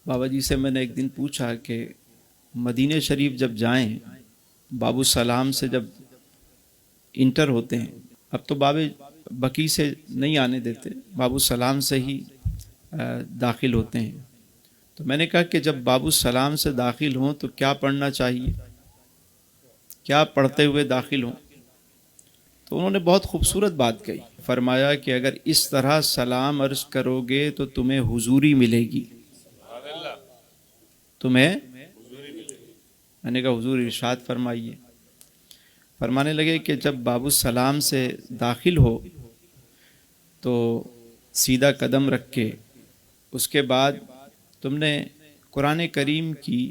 بابا جی سے میں نے ایک دن پوچھا کہ مدینہ شریف جب جائیں باب السلام سے جب انٹر ہوتے ہیں، اب تو باب بقی سے نہیں آنے دیتے، باب السلام سے ہی داخل ہوتے ہیں، تو میں نے کہا کہ جب باب السلام سے داخل ہوں تو کیا پڑھنا چاہیے، کیا پڑھتے ہوئے داخل ہوں؟ تو انہوں نے بہت خوبصورت بات کہی، فرمایا کہ اگر اس طرح سلام عرض کرو گے تو تمہیں حضوری ملے گی، تمہیں، میں نے کہا حضور ارشاد فرمائیے۔ فرمانے لگے کہ جب باب السلام سے داخل ہو تو سیدھا قدم رکھ کے اس کے بعد تم نے قرآن کریم کی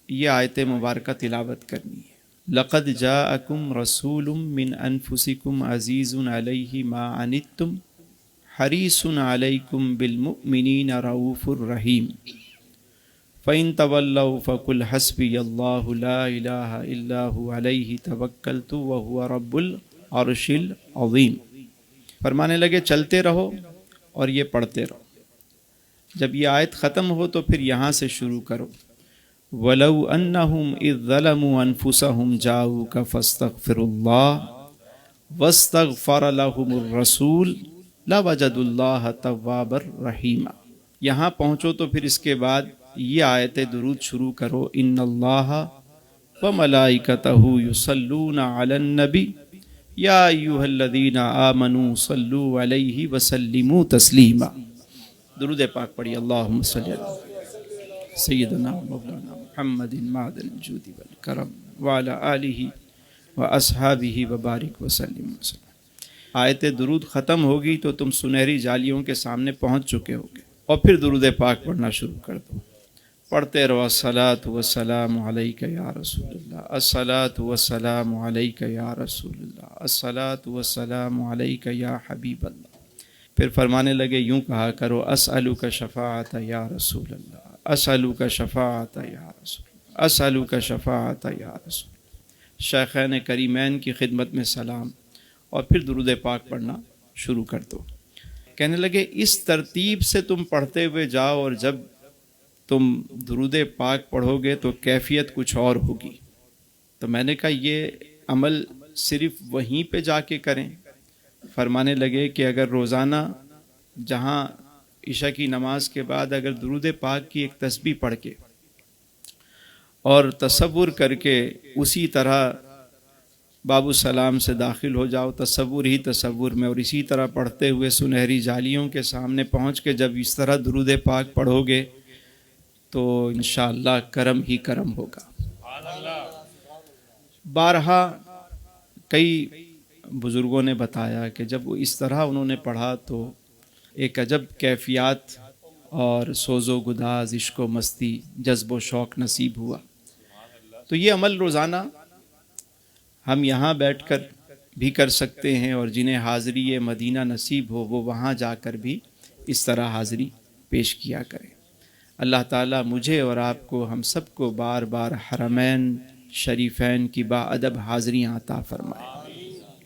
یہ آیت مبارکہ تلاوت کرنی ہے، لقد جاءکم رسول من انفسکم عزیز علیہ ما عنتم حریص علیکم بالمؤمنین رؤوف الرحیم فَإِن تَوَلَّوْا فَقُلْ حَسْبِيَ اللَّهُ لَا إِلَٰهَ إِلَّا هُوَ عَلَيْهِ تَوَكَّلْتُ وَهُوَ رَبُّ الْعَرْشِ الْعَظِيمِ۔ فرمانے لگے چلتے رہو اور یہ پڑھتے رہو، جب یہ آیت ختم ہو تو پھر یہاں سے شروع کرو، وَلَوْ أَنَّهُمْ إِذ ظَلَمُوا أَنفُسَهُمْ جَاءُوكَ فَاسْتَغْفِرُوا اللَّهَ وَاسْتَغْفَرَ لَهُمُ الرَّسُولُ لَوَجَدُوا اللَّهَ تَوَّابًا رَحِيمًا۔ یہاں پہنچو تو پھر اس کے بعد یہ آیت درود شروع کرو، ان اللہ وملائکتہ یصلون علی النبی یا ایھا الذین آمنوا صلوا علیہ وسلموا تسلیما۔ درود پاک پڑھی، اللہم صلی علی سیدنا مولانا محمد معدن الجود والکرم وعلی آلہ واصحابہ وبارک وسلم۔ آیت درود ختم ہوگی تو تم سنہری جالیوں کے سامنے پہنچ چکے ہوگے، اور پھر درود پاک پڑھنا شروع کر دو، پڑھتے رہو، الصلاۃ والسلام علیک یا رسول اللہ، الصلاۃ والسلام علیک یا رسول اللہ، الصلاۃ والسلام علیک یا حبیب اللہ۔ پھر فرمانے لگے یوں کہا کرو، اسألک شفاعت یا رسول اللہ، اسألک شفاعت یا رسول اللہ، اسألک شفاعت یا رسول اللہ۔ شیخین کریمین کی خدمت میں سلام، اور پھر درود پاک پڑھنا شروع کر دو۔ کہنے لگے اس ترتیب سے تم پڑھتے ہوئے جاؤ، اور جب تم درود پاک پڑھو گے تو کیفیت کچھ اور ہوگی۔ تو میں نے کہا یہ عمل صرف وہیں پہ جا کے کریں؟ فرمانے لگے کہ اگر روزانہ جہاں عشاء کی نماز کے بعد اگر درود پاک کی ایک تسبیح پڑھ کے اور تصور کر کے اسی طرح باب السلام سے داخل ہو جاؤ، تصور ہی تصور میں، اور اسی طرح پڑھتے ہوئے سنہری جالیوں کے سامنے پہنچ کے جب اس طرح درود پاک پڑھو گے تو انشاءاللہ کرم ہی کرم ہوگا۔ بارہا کئی بزرگوں نے بتایا کہ جب وہ اس طرح انہوں نے پڑھا تو ایک عجب کیفیات اور سوز و گداز، عشق و مستی، جذب و شوق نصیب ہوا۔ تو یہ عمل روزانہ ہم یہاں بیٹھ کر بھی کر سکتے ہیں، اور جنہیں حاضری مدینہ نصیب ہو وہ وہاں جا کر بھی اس طرح حاضری پیش کیا کریں۔ اللہ تعالیٰ مجھے اور آپ کو، ہم سب کو بار بار حرمین شریفین کی با ادب حاضریاں عطا فرمائے۔